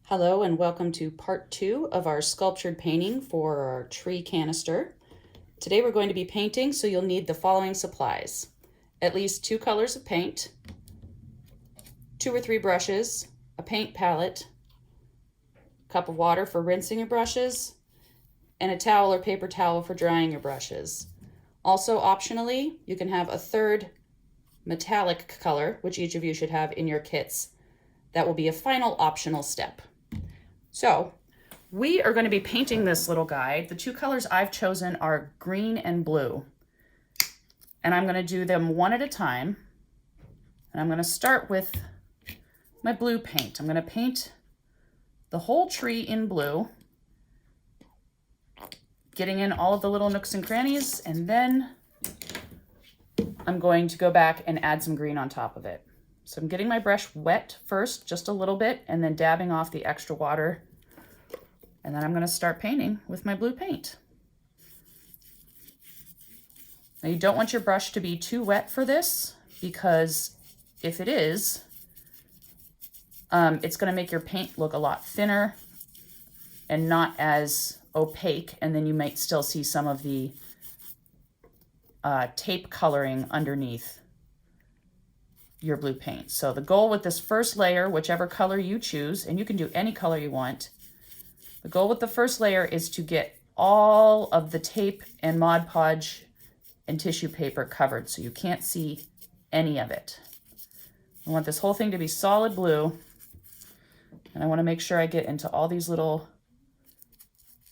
Hello and welcome to part 2 of our sculptured painting for our tree canister. Today we're going to be painting, so you'll need the following supplies. At least 2 colors of paint, 2 or 3 brushes, a paint palette, a cup of water for rinsing your brushes, and a towel or paper towel for drying your brushes. Also, optionally, you can have a third metallic color, which each of you should have in your kits. That will be a final optional step. So we are going to be painting this little guy. The 2 colors I've chosen are green and blue. And I'm going to do them one at a time. And I'm going to start with my blue paint. I'm going to paint the whole tree in blue, getting in all of the little nooks and crannies, and then I'm going to go back and add some green on top of it. So I'm getting my brush wet first, just a little bit, and then dabbing off the extra water. And then I'm going to start painting with my blue paint. Now you don't want your brush to be too wet for this, because if it is, it's going to make your paint look a lot thinner and not as opaque, and then you might still see some of the tape coloring underneath your blue paint. So the goal with this first layer, whichever color you choose, and you can do any color you want, the goal with the first layer is to get all of the tape and Mod Podge and tissue paper covered so you can't see any of it. I want this whole thing to be solid blue, and I want to make sure I get into all these little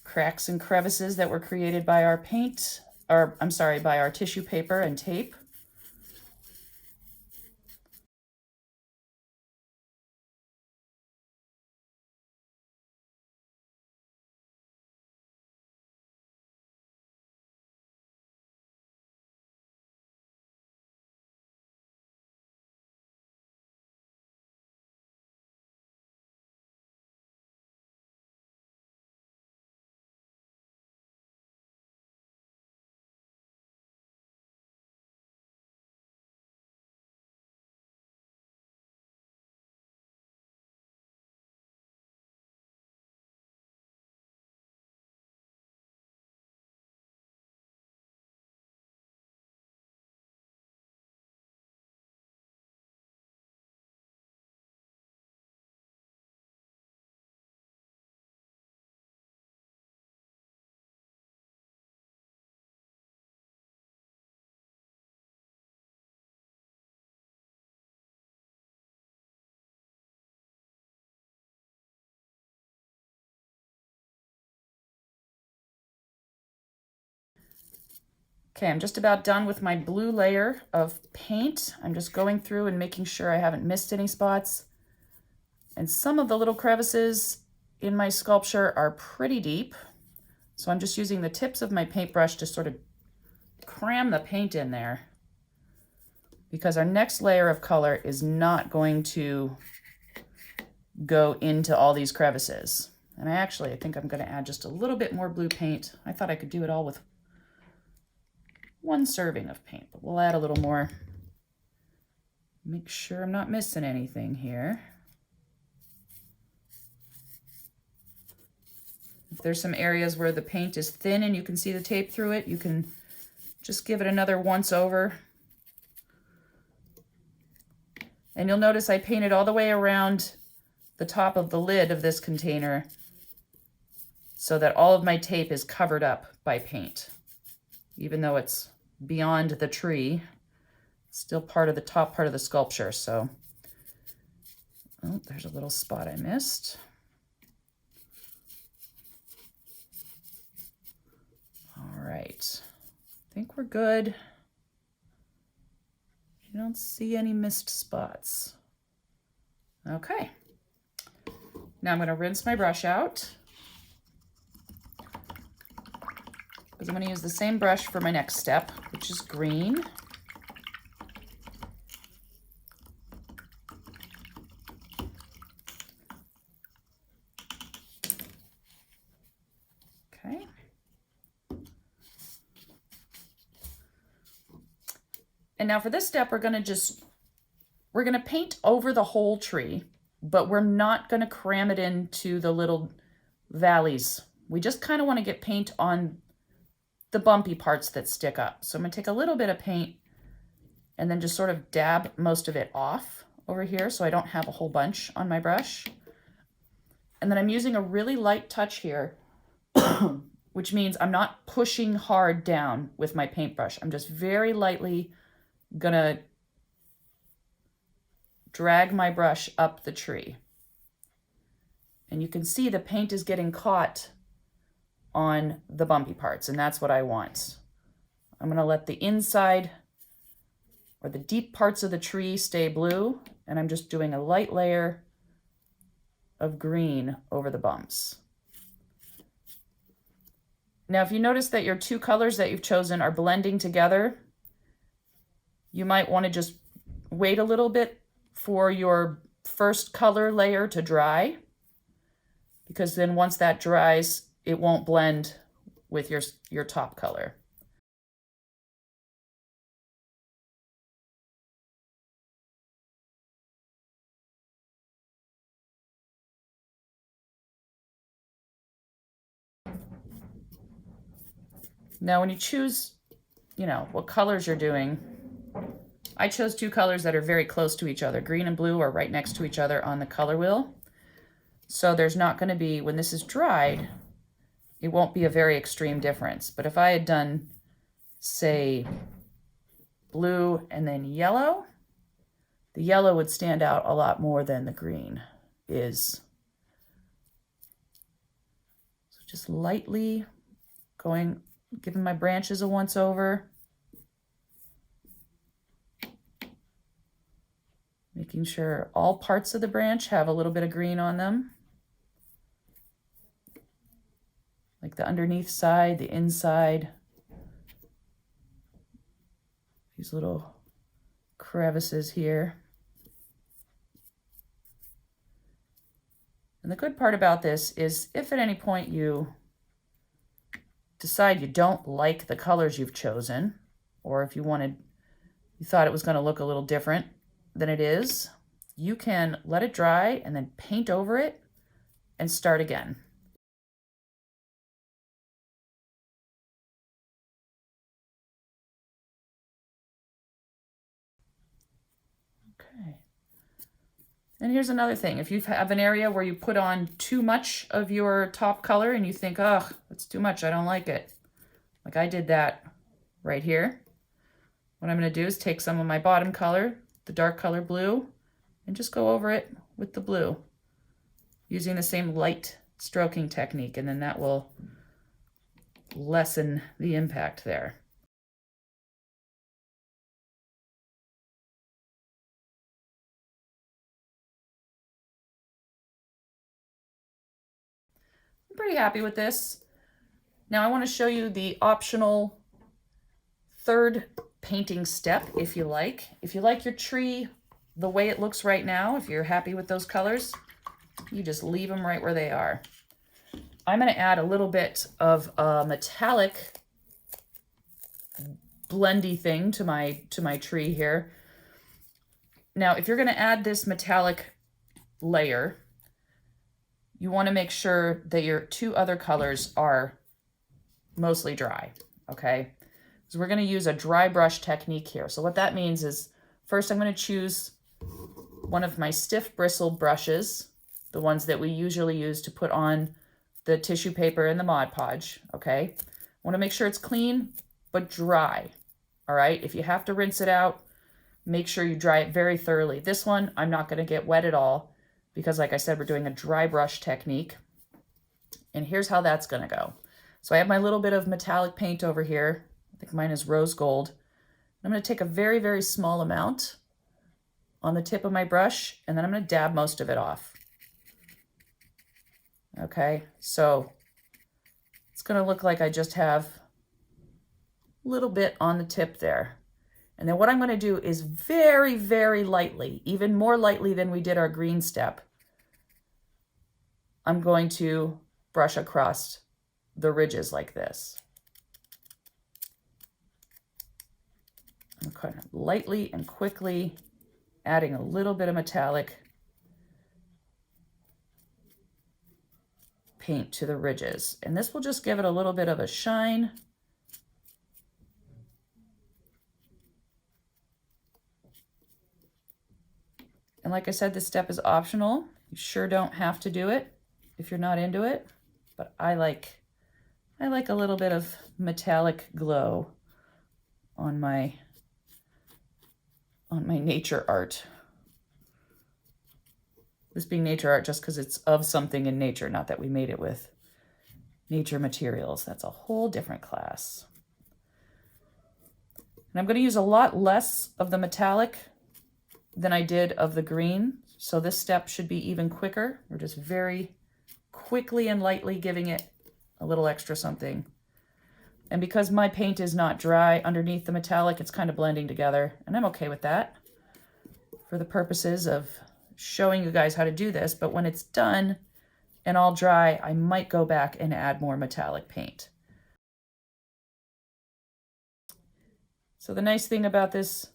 cracks and crevices that were created by our paint, or I'm sorry, by our tissue paper and tape. Okay, I'm just about done with my blue layer of paint. I'm just going through and making sure I haven't missed any spots. And some of the little crevices in my sculpture are pretty deep. So I'm just using the tips of my paintbrush to sort of cram the paint in there, because our next layer of color is not going to go into all these crevices. And I think I'm going to add just a little bit more blue paint. I thought I could do it all with 1 serving of paint, but we'll add a little more. Make sure I'm not missing anything here. If there's some areas where the paint is thin and you can see the tape through it, you can just give it another once over. And you'll notice I painted all the way around the top of the lid of this container so that all of my tape is covered up by paint. Even though it's beyond the tree, it's still part of the top part of the sculpture. So, oh, there's a little spot I missed. All right, I think we're good. You don't see any missed spots. Okay, now I'm going to rinse my brush out, because I'm going to use the same brush for my next step, which is green. Okay. And now for this step, we're going to paint over the whole tree. but we're not going to cram it into the little valleys. We just kind of want to get paint on the bumpy parts that stick up. So I'm going to take a little bit of paint and then just sort of dab most of it off over here so I don't have a whole bunch on my brush. And then I'm using a really light touch here, which means I'm not pushing hard down with my paintbrush. I'm just very lightly gonna drag my brush up the tree. And you can see the paint is getting caught on the bumpy parts, and that's what I want. I'm gonna let the inside or the deep parts of the tree stay blue, and I'm just doing a light layer of green over the bumps. Now, if you notice that your two colors that you've chosen are blending together, you might want to just wait a little bit for your first color layer to dry, because then once that dries, it won't blend with your top color. Now, when you choose, what colors you're doing, I chose two colors that are very close to each other. Green and blue are right next to each other on the color wheel. So there's not going to be, when this is dried, it won't be a very extreme difference. But if I had done, say, blue and then yellow, the yellow would stand out a lot more than the green is. So just lightly giving my branches a once over. Making sure all parts of the branch have a little bit of green on them. Like the underneath side, the inside. These little crevices here. And the good part about this is if at any point you decide you don't like the colors you've chosen, or if you thought it was going to look a little different than it is, you can let it dry and then paint over it and start again. Okay. And here's another thing. If you have an area where you put on too much of your top color and you think, oh, that's too much, I don't like it. Like I did that right here. What I'm going to do is take some of my bottom color, the dark color blue, and just go over it with the blue using the same light stroking technique, and then that will lessen the impact there. I'm pretty happy with this. Now I want to show you the optional third painting step if you like. If you like your tree the way it looks right now, if you're happy with those colors, you just leave them right where they are. I'm going to add a little bit of a metallic blendy thing to my tree here. Now, if you're going to add this metallic layer, you want to make sure that your two other colors are mostly dry, okay? So we're going to use a dry brush technique here. So what that means is first I'm going to choose one of my stiff bristle brushes, the ones that we usually use to put on the tissue paper and the Mod Podge, okay? I want to make sure it's clean but dry, all right? If you have to rinse it out, make sure you dry it very thoroughly. This one, I'm not going to get wet at all because, like I said, we're doing a dry brush technique. And here's how that's going to go. So I have my little bit of metallic paint over here. I think mine is rose gold. I'm going to take a very, very small amount on the tip of my brush, and then I'm going to dab most of it off. Okay, so it's going to look like I just have a little bit on the tip there. And then what I'm going to do is very, very lightly, even more lightly than we did our green step, I'm going to brush across the ridges like this. I'm kind of lightly and quickly adding a little bit of metallic paint to the ridges. And this will just give it a little bit of a shine. And like I said, this step is optional. You sure don't have to do it if you're not into it, but I like a little bit of metallic glow on my nature art. This being nature art just because it's of something in nature, not that we made it with nature materials. That's a whole different class. And I'm going to use a lot less of the metallic than I did of the green. So this step should be even quicker. We're just very quickly and lightly giving it a little extra something. And because my paint is not dry underneath the metallic, it's kind of blending together. And I'm okay with that for the purposes of showing you guys how to do this. But when it's done and all dry, I might go back and add more metallic paint. So the nice thing about this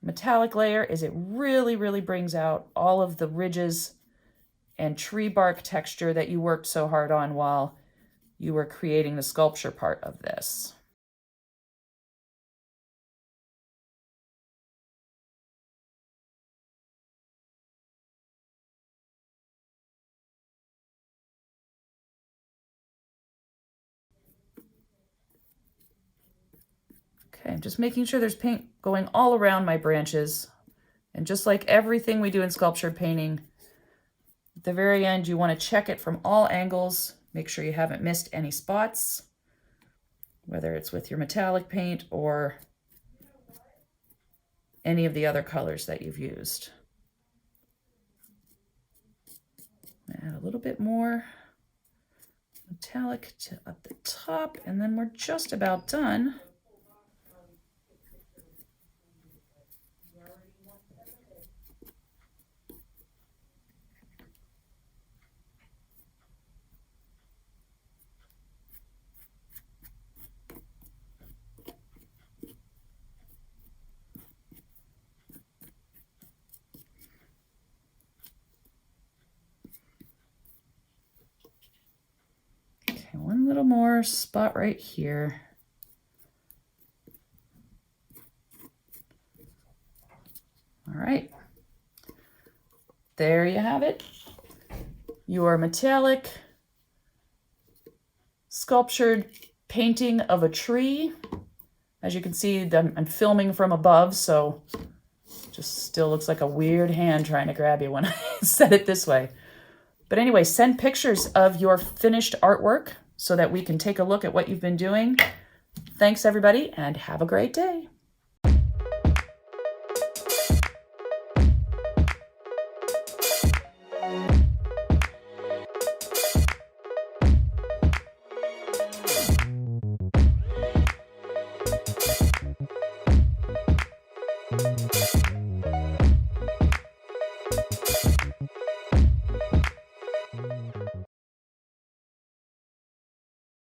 metallic layer is it really, really brings out all of the ridges and tree bark texture that you worked so hard on while you were creating the sculpture part of this. Okay, I'm just making sure there's paint going all around my branches. And just like everything we do in sculptured painting, at the very end, you want to check it from all angles. Make sure you haven't missed any spots, whether it's with your metallic paint or any of the other colors that you've used. Add a little bit more metallic at the top, and then we're just about done. One little more spot right here. All right. There you have it. Your metallic sculptured painting of a tree. As you can see, I'm filming from above, so it just still looks like a weird hand trying to grab you when I said it this way. But anyway, send pictures of your finished artwork so that we can take a look at what you've been doing. Thanks, everybody, and have a great day.